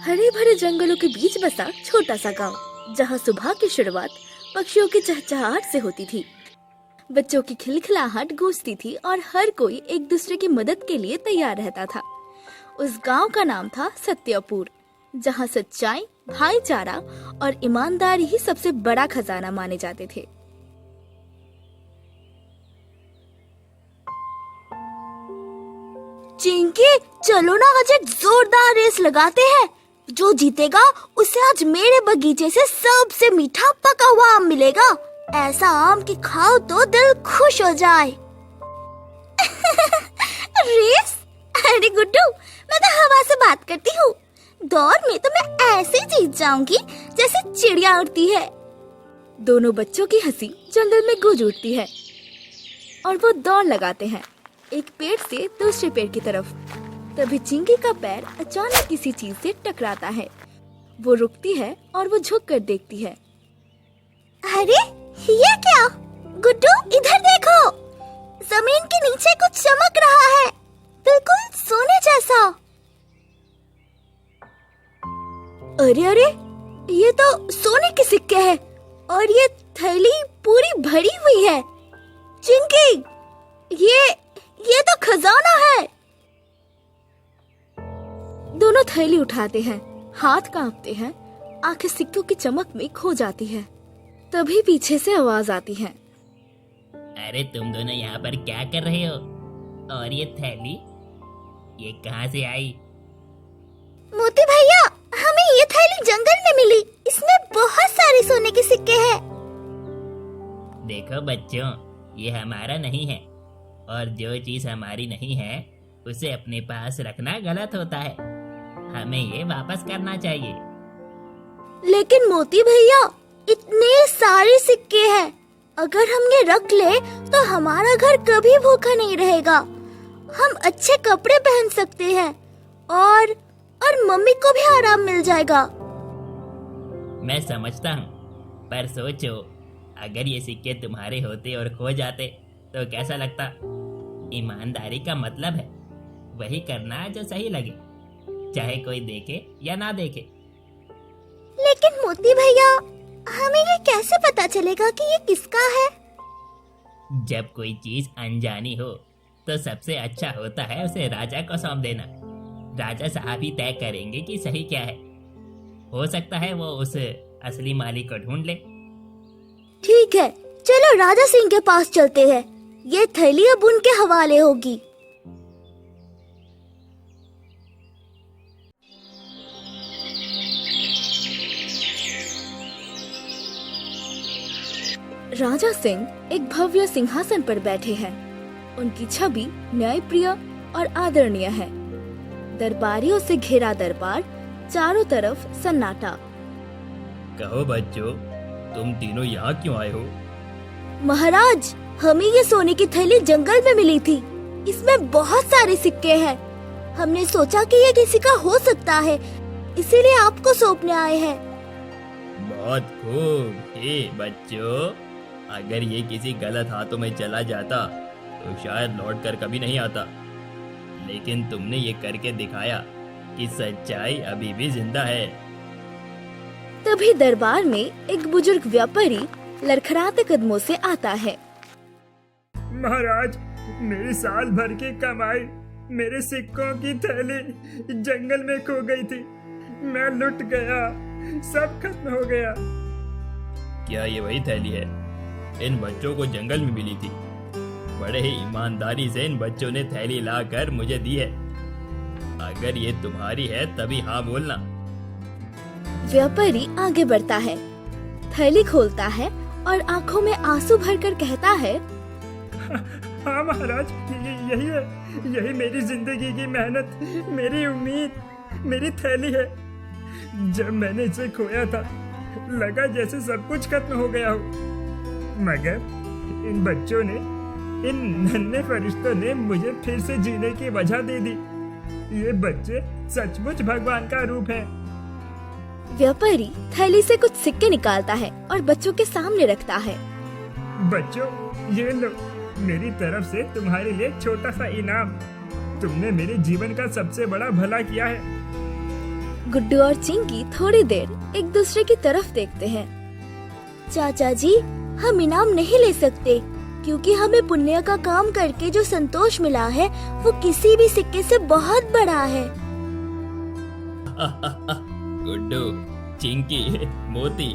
हरे भरे जंगलों के बीच बसा छोटा सा गांव, जहां सुबह की शुरुआत पक्षियों की चहचहाहट से होती थी। बच्चों की खिलखिलाहट गूंजती थी और हर कोई एक दूसरे की मदद के लिए तैयार रहता था। उस गांव का नाम था सत्यपुर, जहां सच्चाई, भाईचारा और ईमानदारी ही सबसे बड़ा खजाना माने जाते थे। चिंकी, चलो ना आज एक जोरदार रेस लगाते हैं। जो जीतेगा उसे आज मेरे बगीचे से सबसे मीठा पका हुआ आम मिलेगा। ऐसा आम कि खाओ तो दिल खुश हो जाए। रेस? अरे गुड्डू, मैं तो हवा से बात करती हूँ। दौड़ में तो मैं ऐसे जीत जाऊंगी जैसे चिड़िया उड़ती है। दोनों बच्चों की हंसी जंगल में गूंज उठती है और वो दौड़ लगाते हैं, एक पेड़ से दूसरे पेड़ की तरफ। तभी चिंकी का पैर अचानक किसी चीज से टकराता है। वो रुकती है और वो झुक कर देखती है। अरे ये क्या? गुड्डू, इधर देखो, जमीन के नीचे कुछ चमक रहा है, बिल्कुल सोने जैसा। अरे अरे, ये तो सोने के सिक्के हैं और ये थैली पूरी भरी हुई है। चिंकी, ये तो खजाना है। दोनों थैली उठाते हैं, हाथ कांपते हैं, आंखें सिक्कों की चमक में खो जाती है। तभी पीछे से आवाज आती है। अरे तुम दोनों यहाँ पर क्या कर रहे हो? और ये थैली ये कहाँ से आई? मोती भैया, हमें ये थैली जंगल में मिली। इसमें बहुत सारे सोने के सिक्के हैं। देखो बच्चों, ये हमारा नहीं है और जो चीज हमारी नहीं है उसे अपने पास रखना गलत होता है। हमें ये वापस करना चाहिए। लेकिन मोती भैया, इतने सारे सिक्के हैं, अगर हम ये रख ले तो हमारा घर कभी भूखा नहीं रहेगा। हम अच्छे कपड़े पहन सकते हैं और मम्मी को भी आराम मिल जाएगा। मैं समझता हूँ, पर सोचो, अगर ये सिक्के तुम्हारे होते और खो जाते तो कैसा लगता? ईमानदारी का मतलब है वही करना जो सही लगे, चाहे कोई देखे या ना देखे। लेकिन मोती भैया, हमें ये कैसे पता चलेगा कि ये किसका है? जब कोई चीज अनजानी हो तो सबसे अच्छा होता है उसे राजा को सौंप देना। राजा साहब ही तय करेंगे कि सही क्या है। हो सकता है वो उस असली मालिक को ढूंढ ले। ठीक है, चलो राजा सिंह के पास चलते हैं। ये थैली अब उनके हवाले होगी। राजा सिंह एक भव्य सिंहासन पर बैठे हैं। उनकी छवि न्यायप्रिय और आदरणीय है। दरबारियों से घिरा दरबार, चारों तरफ सन्नाटा। कहो बच्चों, तुम तीनों यहाँ क्यों आए हो? महाराज, हमें ये सोने की थैली जंगल में मिली थी। इसमें बहुत सारे सिक्के हैं। हमने सोचा कि ये किसी का हो सकता है, इसीलिए आपको सौंपने आए हैं। बहुत खूब। हे बच्चों, अगर ये किसी गलत हाथों में चला जाता तो शायद लौट कर कभी नहीं आता, लेकिन तुमने ये करके दिखाया कि सच्चाई अभी भी जिंदा है। तभी दरबार में एक बुजुर्ग व्यापारी लड़खड़ाते कदमों से आता है। महाराज, मेरी साल भर की कमाई, मेरे सिक्कों की थैली जंगल में खो गई थी। मैं लुट गया, सब खत्म हो गया। क्या ये वही थैली है? इन बच्चों को जंगल में मिली थी। बड़े ही ईमानदारी से इन बच्चों ने थैली लाकर मुझे दी है। अगर ये तुम्हारी है तभी हाँ बोलना। व्यापारी आगे बढ़ता है, थैली खोलता है और आंखों में आंसू भरकर कहता है। हाँ महाराज, यही है, यही मेरी जिंदगी की मेहनत, मेरी उम्मीद, मेरी थैली है। जब मैंने इसे खोया था, लगा जैसे सब कुछ खत्म हो गया हो, मगर इन बच्चों ने, इन नन्हे फरिश्तों ने मुझे फिर से जीने की वजह दे दी। ये बच्चे सचमुच भगवान का रूप है। व्यापारी थैली से कुछ सिक्के निकालता है और बच्चों के सामने रखता है। बच्चों, ये लो, मेरी तरफ से तुम्हारे लिए छोटा सा इनाम। तुमने मेरे जीवन का सबसे बड़ा भला किया है। गुड्डू और चिंकी थोड़ी देर एक दूसरे की तरफ देखते हैं। चाचा जी, हम इनाम नहीं ले सकते क्योंकि हमें पुण्य का काम करके जो संतोष मिला है वो किसी भी सिक्के से बहुत बड़ा है। गुड्डू, चिंकी, मोती,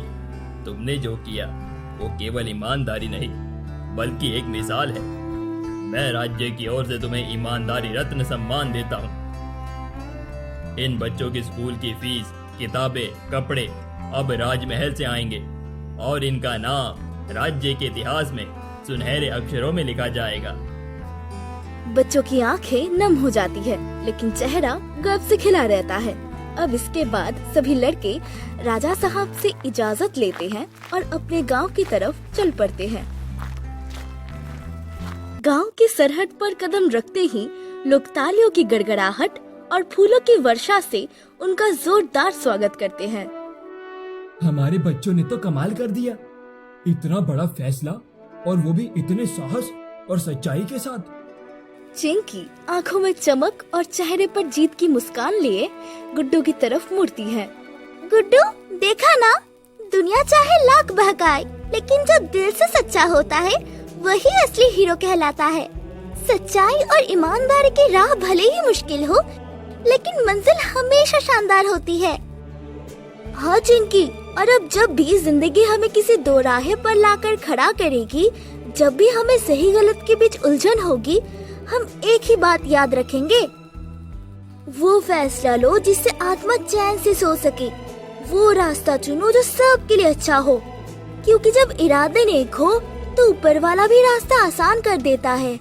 तुमने जो किया वो केवल ईमानदारी नहीं बल्कि एक मिसाल है। मैं राज्य की ओर से तुम्हें ईमानदारी रत्न सम्मान देता हूँ। इन बच्चों की स्कूल की फीस, किताबें, कपड़े अब राजमहल से आएंगे और इनका नाम राज्य के इतिहास में सुनहरे अक्षरों में लिखा जाएगा। बच्चों की आंखें नम हो जाती है लेकिन चेहरा गर्व से खिला रहता है। अब इसके बाद सभी लड़के राजा साहब से इजाजत लेते हैं और अपने गांव की तरफ चल पड़ते हैं। गांव की सरहद पर कदम रखते ही लोग तालियों की गड़गड़ाहट और फूलों की वर्षा से उनका जोरदार स्वागत करते हैं। हमारे बच्चों ने तो कमाल कर दिया, इतना बड़ा फैसला और वो भी इतने साहस और सच्चाई के साथ। चिंकी आंखों में चमक और चेहरे पर जीत की मुस्कान लिए गुड्डू की तरफ मुड़ती है। गुड्डू, देखा ना, दुनिया चाहे लाख बहकाए लेकिन जो दिल से सच्चा होता है वही असली हीरो कहलाता है। सच्चाई और ईमानदारी की राह भले ही मुश्किल हो लेकिन मंजिल हमेशा शानदार होती है। हाँ चिंकी, और अब जब भी जिंदगी हमें किसी दो राहे पर लाकर खड़ा करेगी, जब भी हमें सही गलत के बीच उलझन होगी, हम एक ही बात याद रखेंगे, वो फैसला लो जिससे आत्मा चैन से सो सके, वो रास्ता चुनो जो सबके लिए अच्छा हो, क्योंकि जब इरादे नेक हो तो ऊपर वाला भी रास्ता आसान कर देता है।